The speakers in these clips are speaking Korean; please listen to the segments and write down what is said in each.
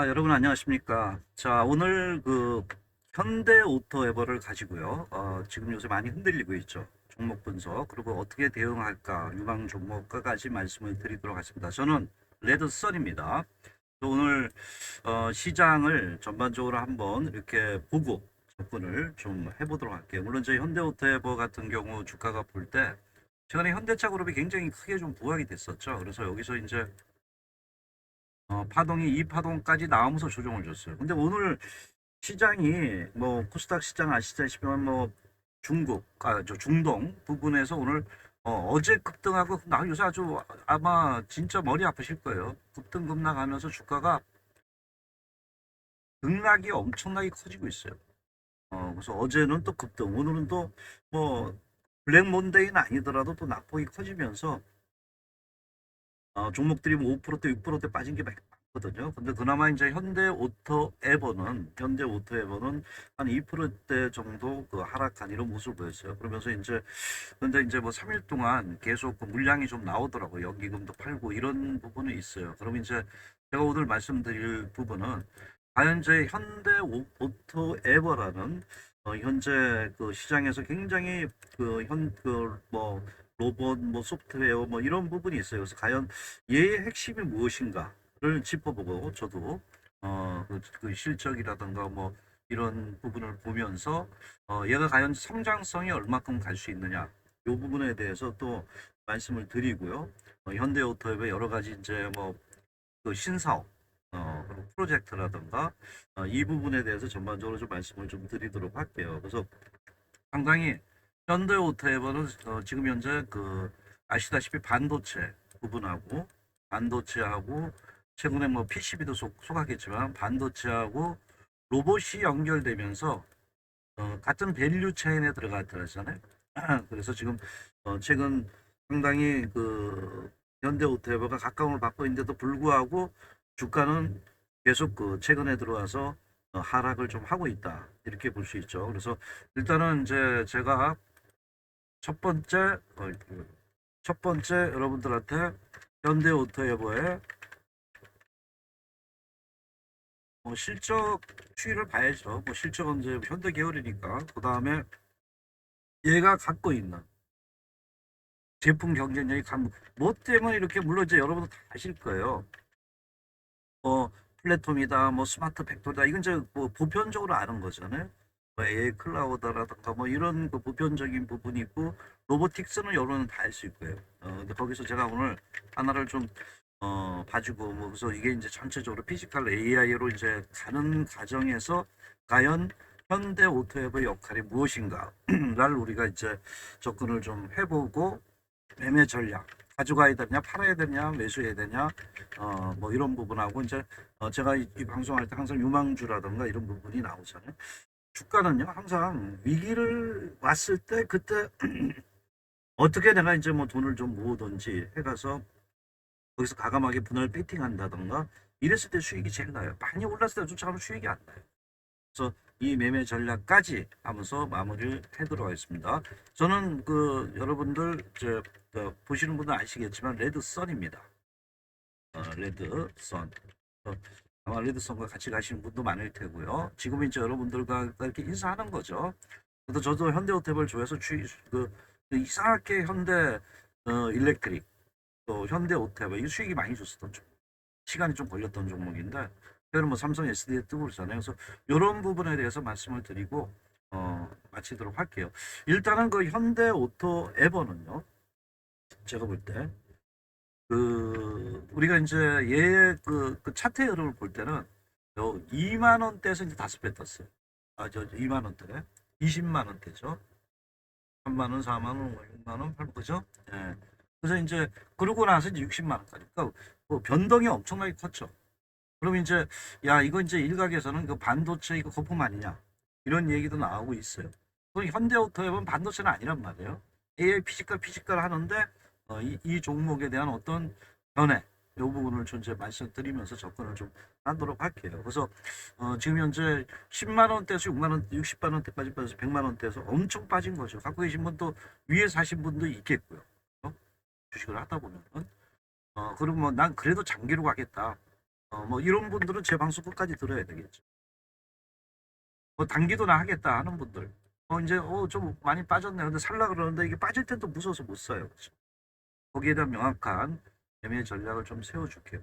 여러분 안녕하십니까. 자, 오늘 현대 오토에버를 가지고요. 지금 요새 많이 흔들리고 있죠. 종목 분석, 그리고 어떻게 대응할까, 유망 종목까지 말씀을 드리도록 하겠습니다. 저는 레드썬입니다. 오늘 시장을 전반적으로 한번 이렇게 보고 접근을 좀 해보도록 할게요. 물론 저희 현대오토에버 같은 경우 주가가 볼 때 최근에 현대차 그룹이 굉장히 크게 좀 부각이 됐었죠. 그래서 여기서 이제 파동이 이 파동까지 나오면서 조정을 줬어요. 근데 오늘 시장이 뭐 코스닥 시장 아시다시피만 뭐 저 중동 부분에서 오늘 어제 급등하고 나 요새 아주 아마 진짜 머리 아프실 거예요. 급등 급락하면서 주가가 등락이 엄청나게 커지고 있어요. 그래서 어제는 또 급등, 오늘은 또 뭐 블랙 몬데이는 아니더라도 또 낙폭이 커지면서 종목들이 뭐 5%대 6%대 빠진 게 많거든요. 근데 그나마 이제 현대 오토에버는 한 2%대 정도 하락한 이런 모습을 보였어요. 그러면서 이제 근데 이제 뭐 3일 동안 계속 물량이 좀 나오더라고요. 연기금도 팔고 이런 부분이 있어요. 그럼 이제 제가 오늘 말씀드릴 부분은 과연 이제 오토에버라는 현재 시장에서 굉장히 뭐 로봇, 뭐 소프트웨어, 뭐 이런 부분이 있어요. 그래서 과연 얘의 핵심이 무엇인가를 짚어보고 저도 그 실적이라든가 뭐 이런 부분을 보면서 얘가 과연 성장성이 얼마큼 갈 수 있느냐 이 부분에 대해서 또 말씀을 드리고요. 현대오토의 여러 가지 이제 뭐 신사업 그리고 프로젝트라든가 이 부분에 대해서 전반적으로 좀 말씀을 좀 드리도록 할게요. 그래서 상당히 현대오토에버는 지금 현재 아시다시피 반도체 부분하고 반도체하고 최근에 뭐 PCB도 속하겠지만 반도체하고 로봇이 연결되면서 같은 밸류 체인에 들어갔잖아요. 그래서 지금 최근 상당히 현대오토에버가 각광을 받고 있는데도 불구하고 주가는 계속 최근에 들어와서 하락을 좀 하고 있다 이렇게 볼 수 있죠. 그래서 일단은 이제 제가 첫 번째 첫 번째 여러분들한테 현대오토에버의 실적 추이를 봐야죠. 뭐 실적은 이제 현대 계열이니까 그 다음에 얘가 갖고 있는 제품 경쟁력이 뭐 때문에 이렇게 물론 이제 여러분도 다 아실 거예요. 뭐 플랫폼이다, 뭐 스마트 팩토리다 이건 이제 뭐 보편적으로 아는 거잖아요. 뭐 AI 클라우드라든가 뭐 이런 보편적인 부분이 있고 로보틱스는 여러분은 다 알 수 있고요. 근데 거기서 제가 오늘 하나를 좀 봐주고 뭐 그래서 이게 이제 전체적으로 피지컬 AI로 이제 가는 과정에서 과연 현대 오토앱의 역할이 무엇인가를 우리가 이제 접근을 좀 해보고 매매 전략 가져가야 되냐 팔아야 되냐 매수해야 되냐 뭐 이런 부분하고 이제 제가 이 방송할 때 항상 유망주라든가 이런 부분이 나오잖아요. 주가는요 항상 위기를 왔을 때 그때 어떻게 내가 이제 뭐 돈을 좀 모으든지 해가서 거기서 과감하게 분할 베팅한다던가 이랬을 때 수익이 제일 나요. 많이 올랐을 때 쫓아가면 수익이 안 나요. 그래서 이 매매 전략까지 하면서 마무리를 해도록 하겠습니다. 저는 여러분들 보시는 분들 아시겠지만 레드썬입니다. 레드썬. 아마 레드썬과 같이 가시는 분도 많을 테고요. 지금 이제 여러분들과 이렇게 인사하는 거죠. 그래서 저도 현대호텔을 좋아해서 이상하게 현대 일렉트릭 또 현대호텔 이 수익이 많이 줬었던 종 시간이 좀 걸렸던 종목인데 그는 뭐 삼성 SD에 뜨고 그러잖아요. 그래서 이런 부분에 대해서 말씀을 드리고 마치도록 할게요. 일단은 현대 오토 에버는요. 제가 볼 때 우리가 이제 얘의 차트 흐름을 볼 때는 2만 원대에서 이제 5배 떴어요. 저 2만 원대, 20만 원대죠. 3만 원, 4만 원, 6만 원, 8만 그죠? 예. 그래서 이제 그러고 나서 이제 60만 원까지. 그러니까 뭐 변동이 엄청나게 컸죠. 그럼 이제 야 이거 이제 일각에서는 반도체 이거 거품 아니냐 이런 얘기도 나오고 있어요. 그 현대오토에는 반도체는 아니란 말이에요. AI 피지컬 하는데 이 종목에 대한 어떤 변해 이 부분을 좀 이제 말씀드리면서 접근을 좀 하도록 할게요. 그래서 지금 현재 10만 원대에서 6만 원, 60만 원대까지 빠져서 100만 원대에서 엄청 빠진 거죠. 갖고 계신 분도 위에 사신 분도 있겠고요. 주식을 하다 보면은 그러면 난 그래도 장기로 가겠다. 뭐 이런 분들은 제 방송 끝까지 들어야 되겠죠. 뭐 단기도나 하겠다 하는 분들. 이제 좀 많이 빠졌네. 근데 살라 그러는데 이게 빠질 땐 또 무서워서 못 사요. 거기에 대한 명확한 매매 전략을 좀 세워줄게요.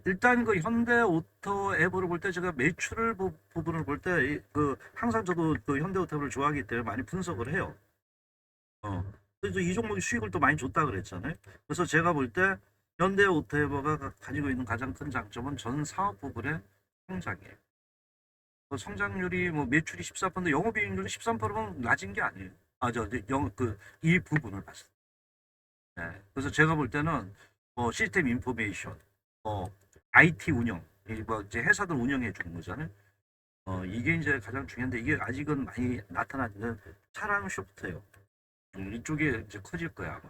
일단 그 현대오토 앱으로 볼 때 제가 매출을 부분을 볼 때 그 항상 저도 그 현대오토를 좋아하기 때문에 많이 분석을 해요. 그래서 이 종목이 수익을 또 많이 줬다 그랬잖아요. 그래서 제가 볼 때 현대오토가 가지고 있는 가장 큰 장점은 전 사업 부분의 성장이에요. 그 성장률이 뭐 매출이 14%인데 영업이익률이 13%면 낮은 게 아니에요. 이 부분을 봤을 때. 네. 그래서 제가 볼 때는 뭐 시스템 인포메이션, 뭐 IT 운영, 뭐 이제 회사들 운영해 주는 거잖아요. 이게 이제 가장 중요한데 이게 아직은 많이 나타나는 차량 쇼프트웨어 이쪽에 이제 커질 거야 아마.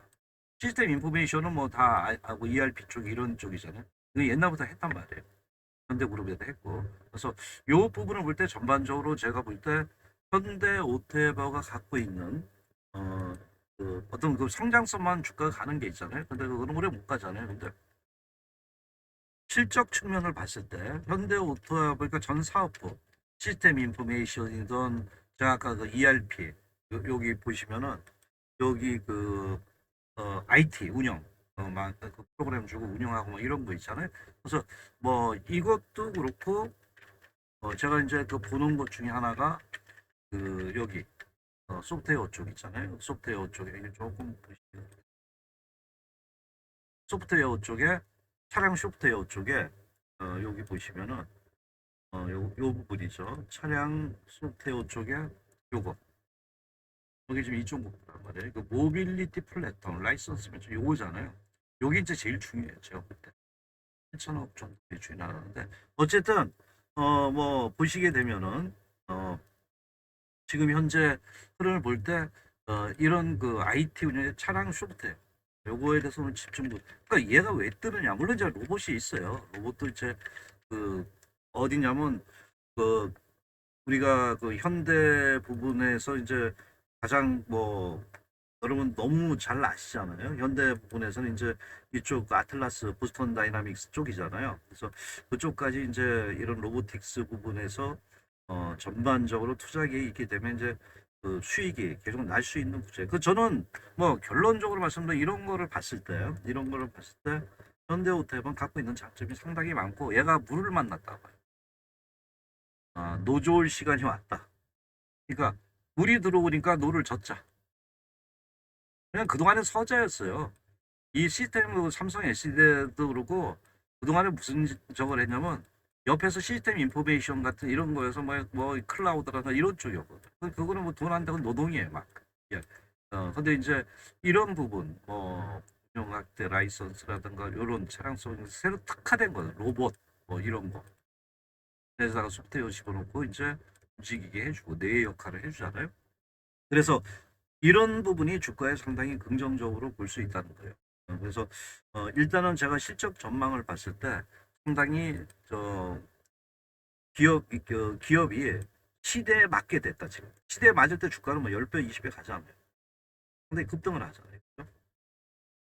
시스템 인포메이션은 뭐 다 뭐 ERP 쪽 이런 쪽이잖아요. 이거 옛날부터 했단 말이에요. 현대그룹에도 했고. 그래서 요 부분을 볼 때 전반적으로 제가 볼 때 현대 오토에버가 갖고 있는 어, 그 어떤 그 성장성만 주가가 가는 게 있잖아요. 근데 그거는 오래 못 가잖아요. 근데 실적 측면을 봤을 때 현대 오토에버 그러니까 전 사업부 시스템 인포메이션이든 제가 아까 그 ERP 여기 보시면은 여기 그 IT 운영, 그 프로그램 주고 운영하고 뭐 이런 거 있잖아요. 그래서 뭐 이것도 그렇고, 제가 이제 그 보는 것 중에 하나가 그 여기 소프트웨어 쪽 있잖아요. 소프트웨어 쪽에 이게 조금 보시면 소프트웨어 쪽에 차량 소프트웨어 쪽에 여기 보시면은 요 부분이죠. 차량 소프트웨어 쪽에 요거 여기 지금 이쪽 부분란 말이에요. 그 모빌리티 플랫폼 라이선스 매출 요거잖아요. 요게 이제 제일 중요해요. 제가 볼 때. 7천억 정도 매출이 나가는데 어쨌든 뭐 보시게 되면은 지금 현재 흐름을 볼 때 이런 그 IT 운영의 차량 쇼프트 요거에 대해서는 집중 그러니까 얘가 왜 뜨느냐 물론 이제 로봇이 있어요. 로봇도 이제 그 어디냐면 그 우리가 그 현대 부분에서 이제 가장 뭐 여러분 너무 잘 아시잖아요. 현대 부분에서는 이제 이쪽 그 아틀라스 보스턴 다이나믹스 쪽이잖아요. 그래서 그쪽까지 이제 이런 로보틱스 부분에서 전반적으로 투자 계획이 있기 때문에 이제 그 수익이 계속 날 수 있는 구조예요. 그 저는 뭐 결론적으로 말씀드리면 이런 거를 봤을 때 현대오토는 갖고 있는 장점이 상당히 많고 얘가 물을 만났다 봐요. 노 좋을 시간이 왔다. 그러니까 물이 들어오니까 노를 젓자. 그냥 그동안은 서자였어요. 이 시스템 삼성 SD도 그렇고 그동안에 무슨 저걸 했냐면 옆에서 시스템 인포메이션 같은 이런 거에서 뭐 클라우드라든가 이런 쪽이었거든. 그거는 뭐 돈 안 되고 노동이에요 막. 예. 근데 이제 이런 부분 뭐 운영학대 라이선스라든가 이런 차량성 새로 특화된 거 로봇 뭐 이런 거 그래서 소프트웨어 집어넣고 이제 움직이게 해주고 내 역할을 해주잖아요. 그래서 이런 부분이 주가에 상당히 긍정적으로 볼 수 있다는 거예요. 그래서 일단은 제가 실적 전망을 봤을 때 상당히 기업이 시대에 맞게 됐다 지금. 시대에 맞을 때 주가는 뭐 10배, 20배 가잖아요. 상당히 급등을 하잖아요. 그죠?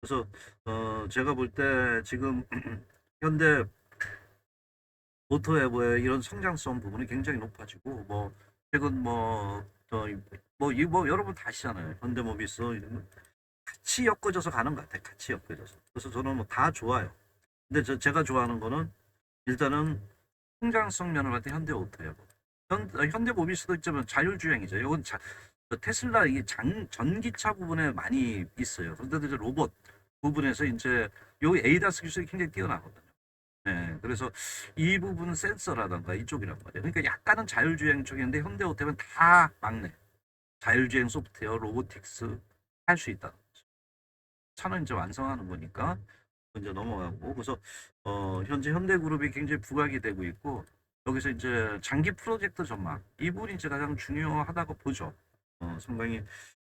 그래서 제가 볼 때 지금 현대 오토에버의 이런 성장성 부분이 굉장히 높아지고 뭐 최근 뭐 여러분 다 아시잖아요. 현대모비스 같이 엮어져서 가는 것 같아요. 같이 엮어져서. 그래서 저는 뭐 다 좋아요. 근데 제가 좋아하는 거는 일단은 성장성 면을 봤을 때 현대오토예요. 현대모비스도 있지만 자율주행이죠. 이건 테슬라 이 전기차 부분에 많이 있어요. 그런데 이제 로봇 부분에서 이제 여기 에이다스 기술이 굉장히 뛰어나거든요. 네, 그래서 이 부분 센서라던가 이쪽이란 말이에요. 그러니까 약간은 자율주행 쪽인데 현대오토는 다 막내. 자율주행 소프트웨어, 로보틱스 할 수 있다. 차는 이제 완성하는 거니까 이제 넘어가고 그래서 현재 현대그룹이 굉장히 부각이 되고 있고 여기서 이제 장기 프로젝트 전망 이 부분이 이제 가장 중요하다고 보죠. 상당히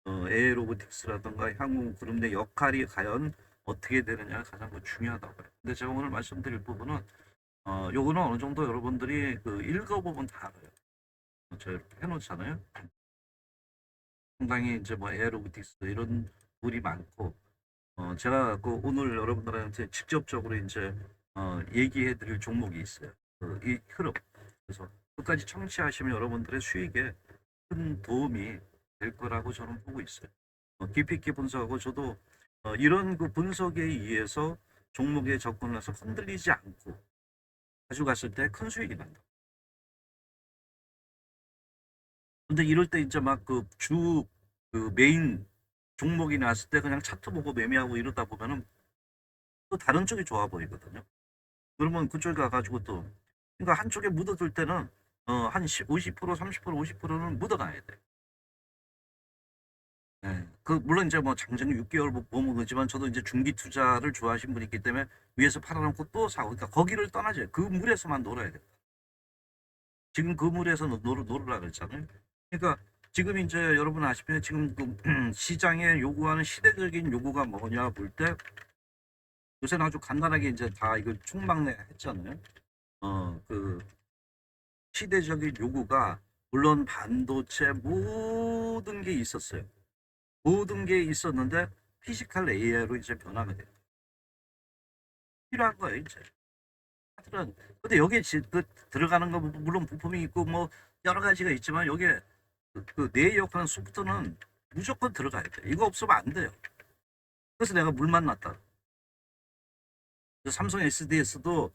AI 로보틱스라든가 향후 그룹 내 역할이 과연 어떻게 되느냐가 가장 중요하다고 해요. 근데 제가 오늘 말씀드릴 부분은 요거는 어느 정도 여러분들이 그 읽어보면 다 알아요. 저 이렇게 해놓잖아요. 상당히 이제 뭐 AI 로보틱스 이런 물이 많고 제가 그 오늘 여러분들한테 직접적으로 이제 얘기해 드릴 종목이 있어요. 이 흐름. 그래서 끝까지 청취하시면 여러분들의 수익에 큰 도움이 될 거라고 저는 보고 있어요. 깊이 있게 분석하고 저도 이런 그 분석에 의해서 종목에 접근해서 흔들리지 않고 가져갔을 때 큰 수익이 난다. 근데 이럴 때 이제 막 그 메인 종목이 나왔을 때 그냥 차트 보고 매매하고 이러다 보면은 또 다른 쪽이 좋아 보이거든요. 그러면 그쪽에 가가지고 또, 그러니까 한쪽에 묻어둘 때는 한 50%, 30%, 50%는 묻어놔야 돼. 예. 물론 이제 뭐 장정 6개월 보면 그렇지만 저도 이제 중기 투자를 좋아하시는 분이 있기 때문에 위에서 팔아놓고 또 사고, 그러니까 거기를 떠나죠. 그 물에서만 놀아야 돼. 지금 그 물에서 놀으라 그랬잖아요. 그러니까 지금 이제 여러분 아시면 지금 그 시장에 요구하는 시대적인 요구가 뭐냐 볼 때 요새는 아주 간단하게 이제 다 이걸 총망내 했잖아요. 그 시대적인 요구가 물론 반도체 모든 게 있었어요. 모든 게 있었는데 피지컬 AI로 이제 변하게 돼요. 필요한 거예요, 이제. 하여튼 근데 여기에 들어가는 거 물론 부품이 있고 뭐 여러 가지가 있지만 여기에 내 역할은 소프트는 무조건 들어가야 돼. 이거 없으면 안 돼요. 그래서 내가 물 만났다. 삼성 SDS도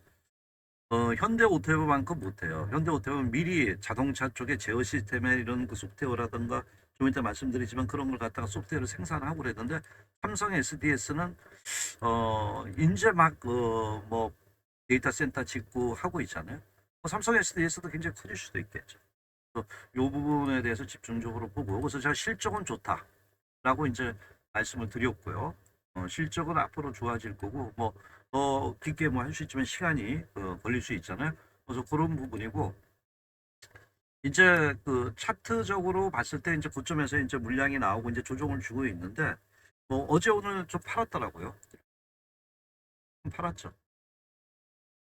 현대오토만큼 못해요. 현대오토는 미리 자동차 쪽에 제어 시스템에 이런 그 소프트웨어라든가 좀 이따 말씀드리지만 그런 걸 갖다가 소프트웨어를 생산하고 그랬는데 삼성 SDS는 이제 막뭐 데이터 센터 짓고 하고 있잖아요. 삼성 SDS도 굉장히 커질 수도 있겠죠. 그래서 이 부분에 대해서 집중적으로 보고 그래서 제가 실적은 좋다라고 이제 말씀을 드렸고요. 실적은 앞으로 좋아질 거고 뭐 깊게 뭐 할 수 있지만 시간이 걸릴 수 있잖아요. 그래서 그런 부분이고 이제 그 차트적으로 봤을 때 이제 고점에서 이제 물량이 나오고 이제 조정을 주고 있는데 뭐 어제 오늘 좀 팔았더라고요. 좀 팔았죠.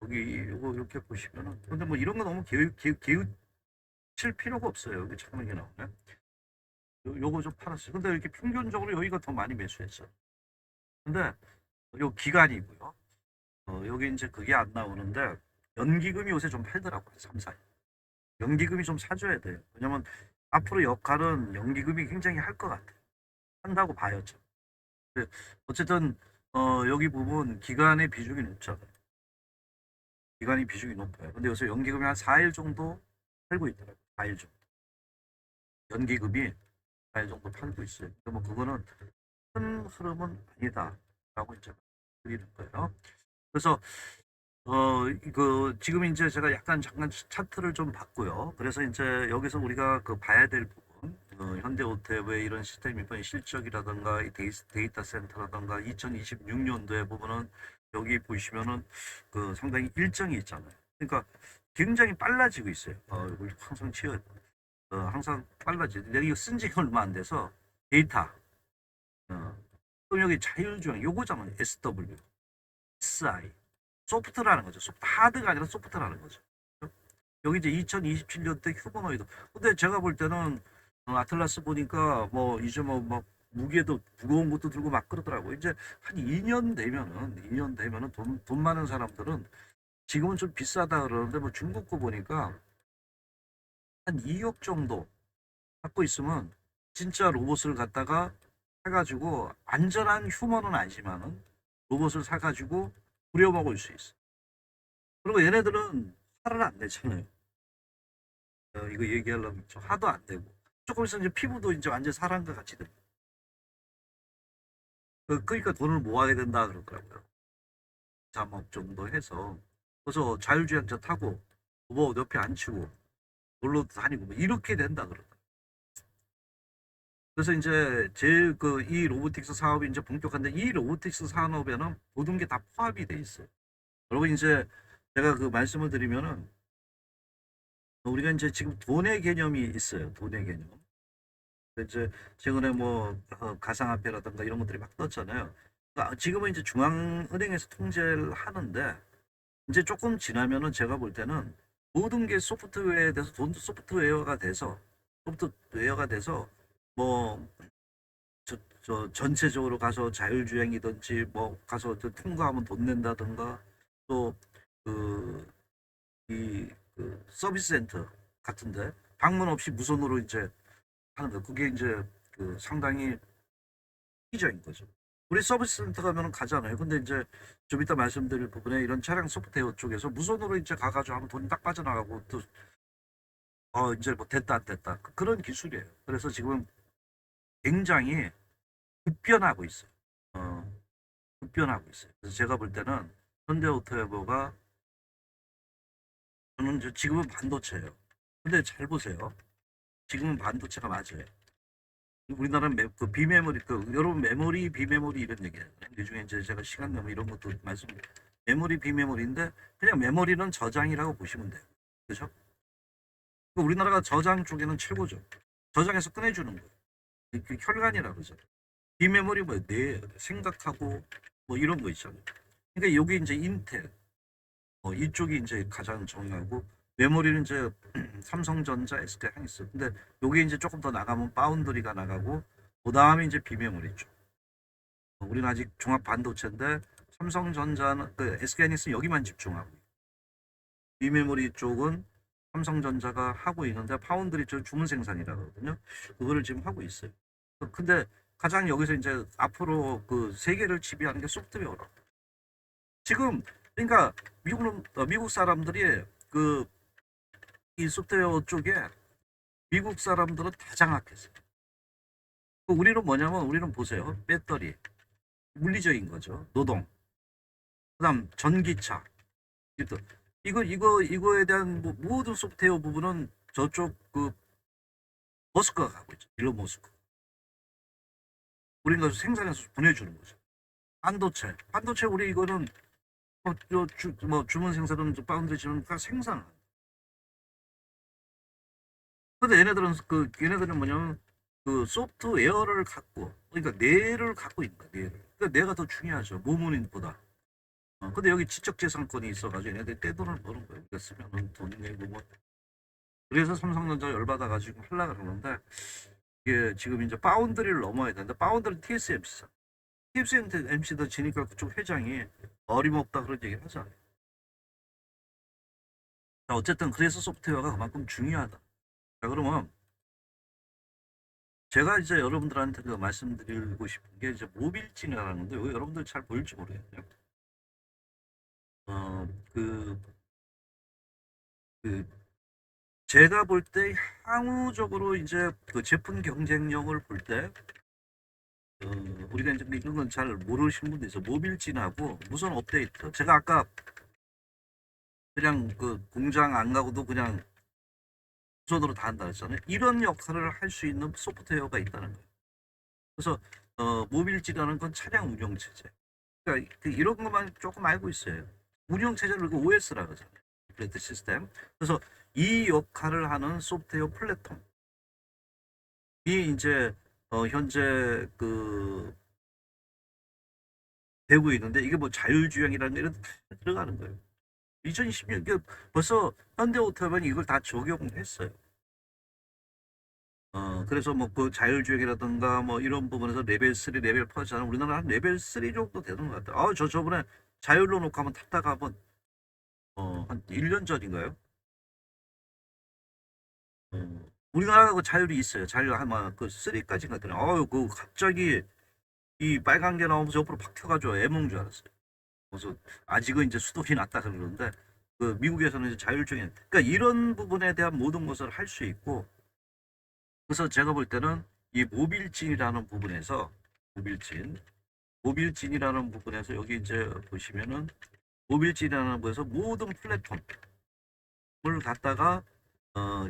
여기 요거 이렇게 보시면은 근데 뭐 이런 거 너무 개의칠 필요가 없어요. 여기 창문이 나오면 요거 좀 팔았어요. 근데 이렇게 평균적으로 여기가 더 많이 매수했어. 근데 요 기간이고요. 여기 이제 그게 안 나오는데 연기금이 요새 좀 팔더라고요. 3사. 연기금이 좀 사줘야 돼요. 왜냐면 앞으로 역할은 연기금이 굉장히 할 것 같아요. 한다고 봐요. 저. 근데 어쨌든 여기 부분 기간의 비중이 높죠. 기간의 비중이 높아요. 근데 요새 연기금이 한 4일 정도 팔고 있더라고요. 4일 정도. 연기금이 4일 정도 팔고 있어요. 근데 뭐 그거는 큰 흐름은 아니다라고 이제 드리는 거예요. 그래서 지금 이제 제가 약간 잠깐 차트를 좀 봤고요. 그래서 이제 여기서 우리가 그 봐야 될 부분, 현대오토의 이런 시스템 이번 실적이라든가 이 데이터 센터라든가 2026년도에 보면은 여기 보시면은 그 상당히 일정이 있잖아요. 그러니까 굉장히 빨라지고 있어요. 여기 항상 항상 빨라지고 내가 이거 쓴 지가 얼마 안 돼서 데이터, 어, 또 여기 자율주행 요거잖아요. SW, SI. 소프트라는 거죠. 하드가 아니라 소프트라는 거죠. 여기 이제 2027년 때 휴머노이드. 근데 제가 볼 때는 아틀라스 보니까 뭐 이제 뭐 무게도 무거운 것도 들고 막 그러더라고. 이제 한 2년 되면은 돈 많은 사람들은 지금은 좀 비싸다 그러는데 뭐 중국 거 보니까 한 2억 정도 갖고 있으면 진짜 로봇을 갖다가 사가지고 안전한 휴머는 아니지만은 로봇을 사가지고 부려먹을 수 있어. 그리고 얘네들은 살을 안 내잖아요. 이거 얘기하려면 좀 하도 안 되고. 조금 있으면 이제 피부도 이제 완전 사람과 같이 돼. 그러니까 돈을 모아야 된다 그러더라고요. 3억 정도 해서. 그래서 자율주행차 타고, 뭐 옆에 앉히고, 놀러 다니고, 뭐 이렇게 된다 그러더라고요. 그래서 이제 이 로보틱스 사업이 이제 본격화인데 이 로보틱스 산업에는 모든 게 다 포함이 돼 있어요. 여러분 이제 제가 그 말씀을 드리면은 우리가 이제 지금 돈의 개념이 있어요. 돈의 개념. 이제 최근에 뭐 가상화폐라든가 이런 것들이 막 떴잖아요. 그러니까 지금은 이제 중앙은행에서 통제를 하는데 이제 조금 지나면은 제가 볼 때는 모든 게 소프트웨어에 대해서 돈도 소프트웨어가 돼서 뭐 전체적으로 가서 자율주행이든지 뭐 가서 통과하면 돈 낸다든가 또 그 그 서비스 센터 같은데 방문 없이 무선으로 이제 하는데 그게 이제 그 상당히 이적인 거죠. 우리 서비스 센터 가면은 가잖아요. 근데 이제 좀 이따 말씀드릴 부분에 이런 차량 소프트웨어 쪽에서 무선으로 이제 가가지고 하면 돈이 딱 빠져나가고 또 이제 뭐 됐다 안 됐다 그런 기술이에요. 그래서 지금 굉장히 급변하고 있어요. 어, 급변하고 있어요. 그래서 제가 볼 때는 현대오토모가 저는 이제 지금은 반도체예요. 근데 잘 보세요. 지금은 반도체가 맞아요. 우리나라는 그 비메모리, 그 여러분 메모리, 비메모리 이런 얘기예요. 이 중에 이제 제가 시간 되면 이런 것도 말씀. 메모리, 비메모리인데 그냥 메모리는 저장이라고 보시면 돼요. 그렇죠? 우리나라가 저장 쪽에는 최고죠. 저장해서 꺼내주는 거예요. 그 혈관이라고 그러죠. 비메모리 뭐 내 생각하고 뭐 이런 거 있잖아요. 그러니까 여기 이제 인텔 이쪽이 이제 가장 정하고 메모리는 이제 삼성전자, SK 하이닉스. 근데 여기 이제 조금 더 나가면 파운드리가 나가고 그다음에 이제 비메모리 쪽. 우리는 아직 종합 반도체인데 삼성전자는 그 SK 하이닉스 여기만 집중하고 비메모리 쪽은 삼성전자가 하고 있는데 파운드리 쪽 주문 생산이라고 하거든요. 그거를 지금 하고 있어요. 근데 가장 여기서 이제 앞으로 그 세계를 지배하는 게 소프트웨어라고. 지금 그러니까 미국 사람들이 그 이 소프트웨어 쪽에 미국 사람들은 다 장악했어요. 우리는 뭐냐면 우리는 보세요. 배터리, 물리적인 거죠. 노동, 그다음 전기차. 이거에 대한 뭐 모든 소프트웨어 부분은 저쪽 그 머스크가 가고 있죠. 일론 머스크. 우리는 그래서 생산해서 보내주는 거죠. 반도체 우리 이거는 뭐 주문 생산은 파운드리 지는 다 생산. 근데 얘네들은 뭐냐면 그 소프트웨어를 갖고 그러니까 뇌를 갖고 있다. 뇌를. 그러니까 뇌가 더 중요하죠. 모모님보다. 근데 여기 지적재산권이 있어가지고 얘네들 떼돈을 버는 거예요. 그러니까 쓰면은 돈 내고 뭐. 그래서 삼성전자 열받아가지고 하려고 그러는데 이게 지금 이제 파운드리를 넘어야 되는데 파운드리 TSMC잖아. TSMC도 지니까 그쪽 회장이 어림없다 그런 얘기를 하잖아요. 자, 어쨌든 그래서 소프트웨어가 그만큼 중요하다. 자, 그러면 제가 이제 여러분들한테 그 말씀드리고 싶은 게 이제 모빌진이라는 건데 이거 여러분들 잘 보일지 모르겠네요. 어, 그, 그 제가 볼 때 향후적으로 이제 그 제품 경쟁력을 볼 때, 우리가 이제 이런 건 잘 모르시는 분도 있어. 모빌진하고 무선 업데이트. 제가 아까 그냥 그 공장 안 가고도 그냥 무선으로 다 한다 했잖아요. 이런 역할을 할 수 있는 소프트웨어가 있다는 거예요. 그래서 모빌지라는 건 차량 운영 체제. 그러니까 이런 것만 조금 알고 있어요. 운영 체제를 그 OS라고 하잖아요. 플랫 시스템. 그래서 이 역할을 하는 소프트웨어 플랫폼이 이제 현재 그 되고 있는데 이게 뭐 자율주행이라는 게 이런 다 들어가는 거예요. 2020년 벌써 현대오토만이 이걸 다 적용을 했어요. 그래서 뭐 그 자율주행이라든가 뭐 이런 부분에서 레벨 3, 레벨 4잖아. 우리나라 한 레벨 3 정도 되는 것 같아요. 저번에 자율로 놓고 한번 탔다가 한번 한 1년 전인가요? 우리나라가 그 자율이 있어요. 자율 아마 그 3까지인가 되나. 그 갑자기 이 빨간 게 나오면서 옆으로 팍 튀어가지고 애몽 줄 알았어요. 그래서 아직은 이제 수동이 낫다 그러는데 그 미국에서는 이제 자율주행. 그러니까 이런 부분에 대한 모든 것을 할 수 있고 그래서 제가 볼 때는 이 모빌진이라는 부분에서 모빌진, 모빌진이라는 부분에서 여기 이제 보시면은 모빌진이라는 부분에서 모든 플랫폼을 갖다가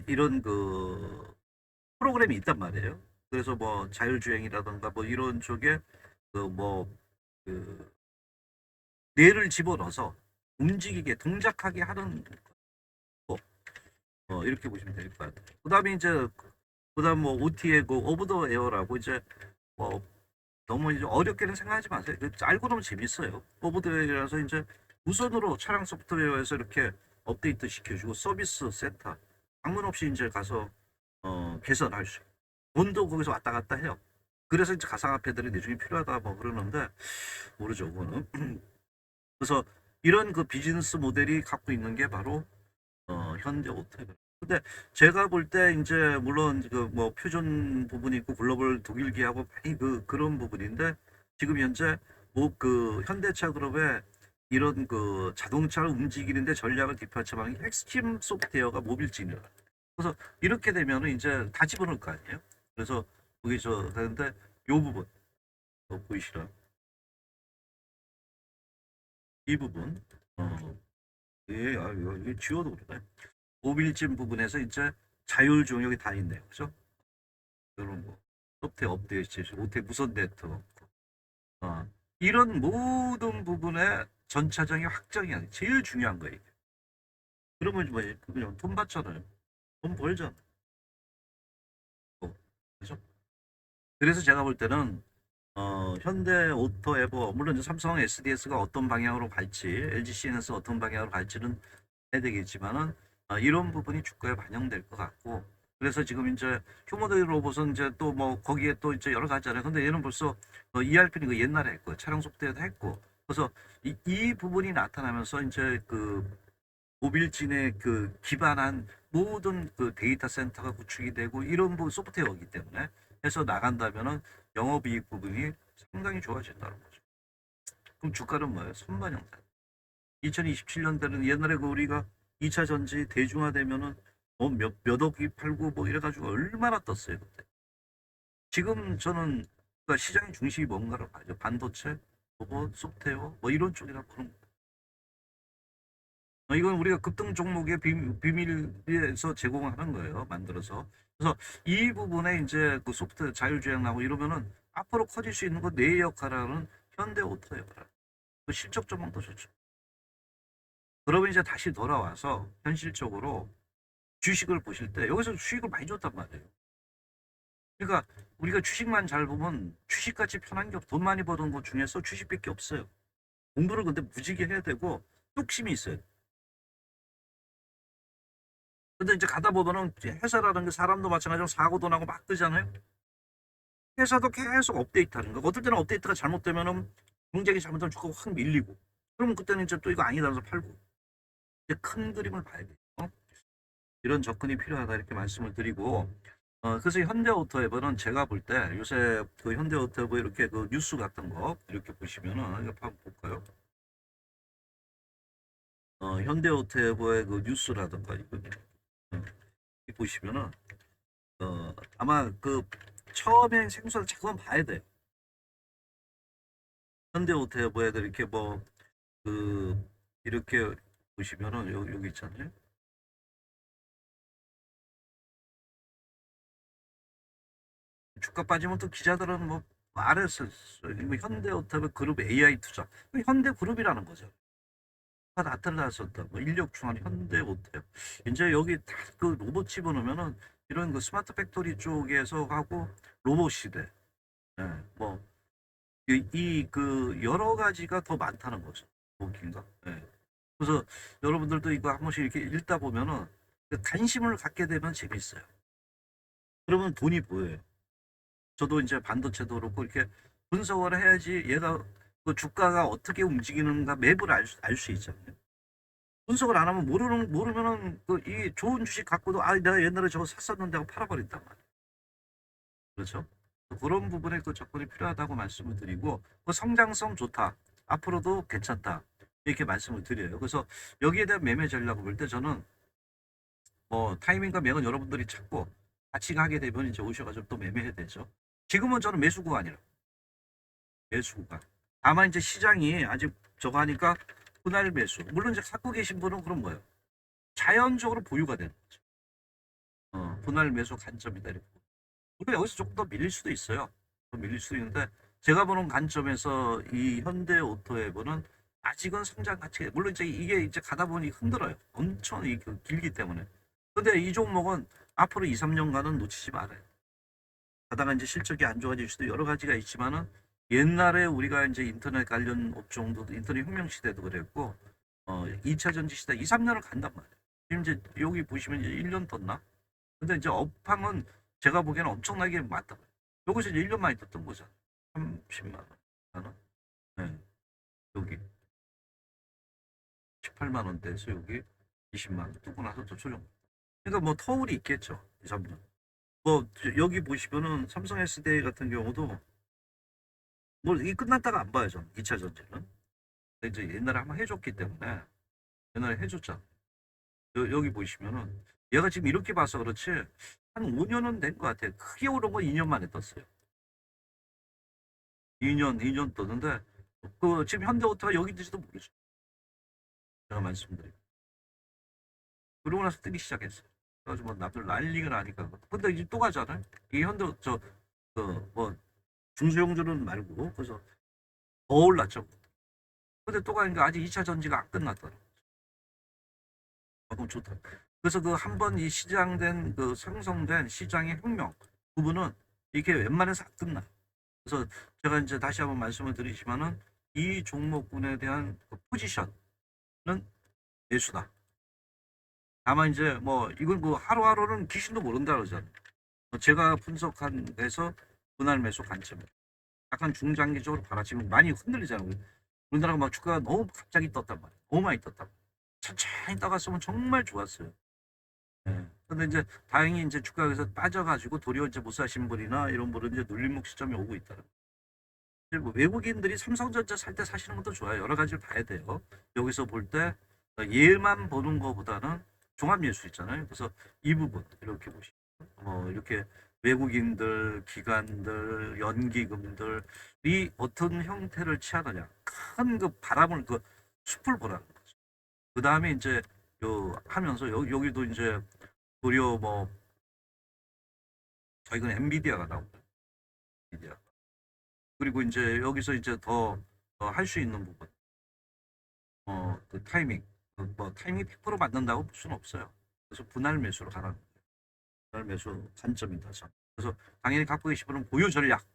이런 그 프로그램이 있단 말이에요. 그래서 뭐 자율주행이라든가 뭐 이런 쪽에 그뭐그 뇌를 집어넣어서 움직이게 동작하게 하는 거 이렇게 보시면 될 것 같아요. 그다음에 이제 그다음 뭐 OTA 그 오브 더 에어라고 이제 뭐 너무 이제 어렵게는 생각하지 마세요. 알고 나면 재밌어요. 오브 더 에어라서 이제 무선으로 차량 소프트웨어에서 이렇게 업데이트 시켜주고 서비스 센터 방문 없이 이제 가서 개선할 수 있고 돈도 거기서 왔다 갔다 해요. 그래서 이제 가상화폐들이 나중에 필요하다 뭐 그러는데 모르죠 그거는. 그래서 이런 그 비즈니스 모델이 갖고 있는 게 바로 현대 오토예요. 근데 제가 볼 때 이제 물론 그 뭐 표준 부분이 있고 글로벌 독일기하고 많이 그런 부분인데 지금 현재 뭐 그 현대차 그룹의 이런 그 자동차를 움직이는데 전략을 뒷받침하는 핵심 소프트웨어가 모빌진이라. 그래서 이렇게 되면은 이제 다 집어넣을 거 아니에요. 그래서 그게 저 되는데 요 부분 보이시라 이 부분 예, 이거 지워도 그러네. 모빌진 부분에서 이제 자율 종역이 다 있네요. 그죠? 이런 거. 소프트웨어 업데이트, 오태 무선 네트워크. 어, 이런 모든 부분의 전차장의 확정이 아니에요. 제일 중요한 거예요. 그러면 뭐 그냥 돈 받잖아요. 돈 벌잖아. 그죠? 그래서 제가 볼 때는 현대 오토 에버 물론 이제 삼성 SDS가 어떤 방향으로 갈지 LG CNS 어떤 방향으로 갈지는 해야 되겠지만은 이런 부분이 주가에 반영될 것 같고 그래서 지금 이제 휴머노드 로봇은 이제 또 뭐 거기에 또 이제 여러 가지잖아요. 근데 얘는 벌써 ERP는 그 옛날에 했고 차량 속도에도 했고 그래서 이 부분이 나타나면서 이제 그 모빌진에 그 기반한 모든 그 데이터 센터가 구축이 되고 이런 소프트웨어이기 때문에 해서 나간다면은 영업이익 부분이 상당히 좋아진다는 거죠. 그럼 주가는 뭐예요? 선반영산. 2027년대는 옛날에 그 우리가 2차 전지 대중화되면은 몇 억이 팔고 뭐 이래가지고 얼마나 떴어요 그때. 지금 저는 그러니까 시장의 중심이 뭔가를 봐요. 반도체, 로봇, 소프트웨어 뭐 이런 쪽이라 보는 이건 우리가 급등 종목의 비밀에서 제공하는 거예요. 만들어서. 그래서 이 부분에 이제 그 소프트 자율주행 나고 이러면은 앞으로 커질 수 있는 거 내 역할은 현대 오토예요. 그 실적 전망도 좋죠. 그러면 이제 다시 돌아와서 현실적으로 주식을 보실 때 여기서 수익을 많이 줬단 말이에요. 그러니까 우리가 주식만 잘 보면 주식같이 편한 게 돈 많이 버는 것 중에서 주식밖에 없어요. 공부를 근데 무지개 해야 되고 뚝심이 있어요. 근데 이제 가다 보면은 회사라는 게 사람도 마찬가지로 사고도 나고 막 뜨잖아요. 회사도 계속 업데이트하는 거. 어떨 때는 업데이트가 잘못되면은 경쟁이 잘못되면 주가가 확 밀리고. 그러면 그때는 이제 또 이거 아니다 해서 팔고. 이제 큰 그림을 봐야 돼요. 이런 접근이 필요하다 이렇게 말씀을 드리고. 그래서 현대오토에버는 제가 볼 때 요새 그 현대오토에버 이렇게 그 뉴스 같은 거 이렇게 보시면은 이거 한번 볼까요? 현대오토에버의 그 뉴스라든가 이거 보시면은 아마 그 처음에 생소한 잠깐 봐야 돼요. 현대오토에버 애들 이렇게 뭐 그 이렇게 보시면은 여기 있잖아요. 주가 빠지면 또 기자들은 뭐 말했어. 뭐 현대오토의 그룹 AI 투자. 현대 그룹이라는 거죠. 아틀라스였다. 뭐 인력중환 현대오토. 이제 여기 다 그 로봇 집어넣으면은 이런 그 스마트 팩토리 쪽에서 하고 로봇 시대. 예, 뭐 이 그 여러 가지가 더 많다는 거죠. 웃긴가? 예. 그래서 여러분들도 이거 한 번씩 이렇게 읽다 보면은 그 관심을 갖게 되면 재밌어요. 그러면 돈이 보여요. 저도 이제 반도체도 그렇고 이렇게 분석을 해야지 얘가 그 주가가 어떻게 움직이는가 맵을 알 수 있잖아요. 분석을 안 하면 모르면은 그 이 좋은 주식 갖고도 아 내가 옛날에 저거 샀었는데 하고 팔아버린단 말이에요. 그렇죠? 그런 부분에 그 접근이 필요하다고 말씀을 드리고 그 성장성 좋다. 앞으로도 괜찮다. 이렇게 말씀을 드려요. 그래서 여기에 대한 매매 전략을 볼 때 저는 뭐 타이밍과 맥은 여러분들이 찾고 같이 가게 되면 이제 오셔가지고 또 매매해야 되죠. 지금은 저는 매수 구간이라 매수 구간. 다만 이제 시장이 아직 저거 하니까 분할 매수. 물론 이제 갖고 계신 분은 그런 거예요. 자연적으로 보유가 되는 거죠. 분할 매수 관점이다. 이렇게. 우리가 여기서 조금 더 밀릴 수도 있어요. 더 밀릴 수도 있는데 제가 보는 관점에서 이 현대 오토에버는 아직은 성장 가치 물론 이제 이게 이제 가다 보니 힘들어요. 엄청 길기 때문에. 근데 이 종목은 앞으로 2, 3년간은 놓치지 말아요. 가다가 이제 실적이 안 좋아질 수도 여러 가지가 있지만은 옛날에 우리가 이제 인터넷 관련 업종도 인터넷 혁명 시대도 그랬고 2차 전지 시대 2, 3년을 간단 말이에요. 지금 이제 여기 보시면 이제 1년 떴나? 근데 이제 업황은 제가 보기에는 엄청나게 많다. 요것이 이제 1년 만에 떴던 거죠. 30만 원. 네, 여기. 18만 원대에서 여기 20만 원 뜨고 나서 또 조정. 그러니까 뭐 터울이 있겠죠. 2, 3년. 뭐 여기 보시면은 삼성 SDI 같은 경우도 뭐 이게 끝났다가 안 봐요. 저는 2차 전지는. 근데 이제 옛날에 한번 해줬기 때문에 옛날에 해줬잖아. 여기 보시면은 얘가 지금 이렇게 봐서 그렇지 한 5년은 된 것 같아요. 크게 오른 건 2년 만에 떴어요. 2년 떴는데 그 지금 현대오토가 여기 있는지도 모르죠. 제가 말씀드리고 그러고 나서 뜨기 시작했어요. 그래가지고 뭐 나도 난리가 나니까. 근데 이제 또 가잖아요. 이 현대 저그뭐 중소형주는 말고 그래서 더 올랐죠. 근데 또 가니까 아직 2차 전지가 안 끝났더라. 그럼 좋다. 그래서 그 한 번 이 시장된 그 생성된 시장의 혁명 부분은 이게 웬만해서 안 끝나. 그래서 제가 이제 다시 한번 말씀을 드리지만은 이 종목군에 대한 그 포지션은 매수다. 다만 이제 뭐 이건 뭐 하루하루는 귀신도 모른다 그러잖아요. 제가 분석한 데서 분할 매수 관점. 약간 중장기적으로 봐라. 지금 많이 흔들리잖아요. 우리나라가 막 주가가 너무 갑자기 떴단 말이에요. 너무 많이 떴단 말이에요. 천천히 떠갔으면 정말 좋았어요. 예. 근데 이제 다행히 이제 주가에서 빠져가지고 도리어 이제 못 사신 분이나 이런 분은 이제 눌림목 시점이 오고 있다는 거예요. 뭐 외국인들이 삼성전자 살 때 사시는 것도 좋아요. 여러 가지를 봐야 돼요. 여기서 볼 때 얘만 보는 것보다는 종합예술 있잖아요. 그래서 이 부분 이렇게 보시면 이렇게 외국인들, 기관들, 연기금들이 어떤 형태를 취하느냐 큰 그 바람을 그 숲을 보라는 거죠. 그 다음에 이제 요 하면서 여기도 이제 도리어 뭐 저희는 엔비디아가 나오고 엔비디아. 그리고 이제 여기서 이제 더 할 수 있는 부분 그 타이밍 뭐 타이밍 100% 맞는다고 볼 수는 없어요. 그래서 분할 매수로 가라는 거예요. 분할 매수 관점이다. 그래서 당연히 갖고 계신 분은 보유 전략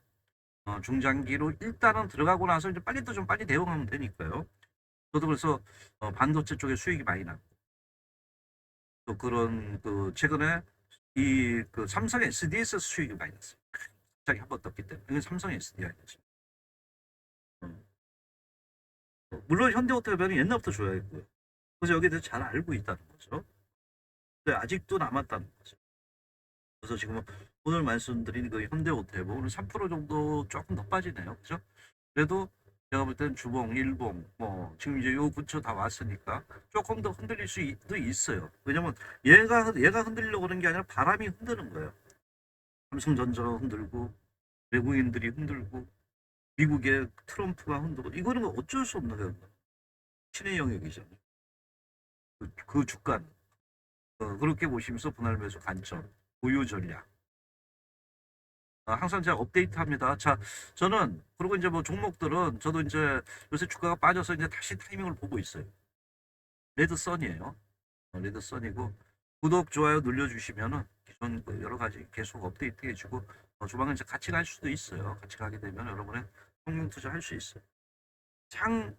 중장기로 일단은 들어가고 나서 이제 빨리 또 좀 빨리 대응하면 되니까요. 저도 그래서 반도체 쪽에 수익이 많이 나고 또 그런 그 최근에 이 그 삼성 SD에서 수익이 많이 났어요. 갑자기 한 번 떴기 때문에 이건 삼성 SDI 죠. 물론 현대오토협약은 옛날부터 좋아했고요. 그래서 여기에 대해서 잘 알고 있다는 거죠. 근데 아직도 남았다는 거죠. 그래서 지금 오늘 말씀드린 그 현대오토협 오늘 3% 정도 조금 더 빠지네요. 그죠? 그래도 제가 볼 때는 주봉, 일봉, 뭐 지금 이제 요 근처 다 왔으니까 조금 더 흔들릴 수도 있어요. 왜냐면 얘가 흔들리려고 그러는 게 아니라 바람이 흔드는 거예요. 삼성전자가 흔들고 외국인들이 흔들고 미국의 트럼프가 흔들고 이거는 뭐 어쩔 수 없는 거예요. 신의 영역이잖아요. 그 주가는 그렇게 보시면서 분할 매수 관점, 보유 전략. 항상 제가 업데이트합니다. 자, 저는 그리고 이제 뭐 종목들은 저도 이제 요새 주가가 빠져서 이제 다시 타이밍을 보고 있어요. 레드선이에요. 레드선이고 구독 좋아요 눌러주시면은 기존 그 여러 가지 계속 업데이트 해주고 조만간 이제 같이 갈 수도 있어요. 같이 가게 되면 여러분의 성공 투자 할 수 있어요. 장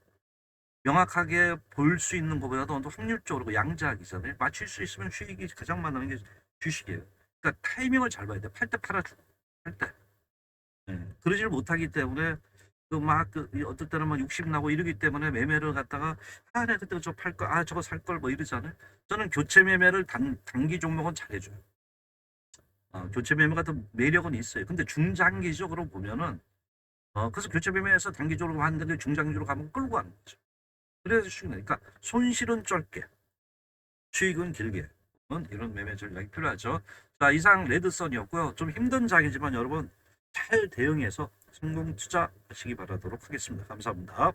명확하게 볼 수 있는 것보다도 또 확률적으로 그 양자기잖아요. 맞출 수 있으면 수익이 가장 많은 게 주식이에요. 그러니까 타이밍을 잘 봐야 돼. 팔 때 팔아주고 팔 때. 네. 그러지를 못하기 때문에 어떨 때는 막 60 나고 이러기 때문에 매매를 갖다가 내가 그때 저 팔 거, 저거 살 걸 뭐 이러잖아요. 저는 교체 매매를 단기 종목은 잘해줘요. 교체 매매 같은 매력은 있어요. 근데 중장기적으로 보면은 그래서 교체 매매에서 단기적으로 하는데 중장기적으로 가면 끌고 가는 거죠. 그래서 그러니까 손실은 짧게, 수익은 길게. 이런 매매 전략이 필요하죠. 자, 이상 레드선이었고요. 좀 힘든 장이지만 여러분 잘 대응해서 성공 투자하시기 바라도록 하겠습니다. 감사합니다.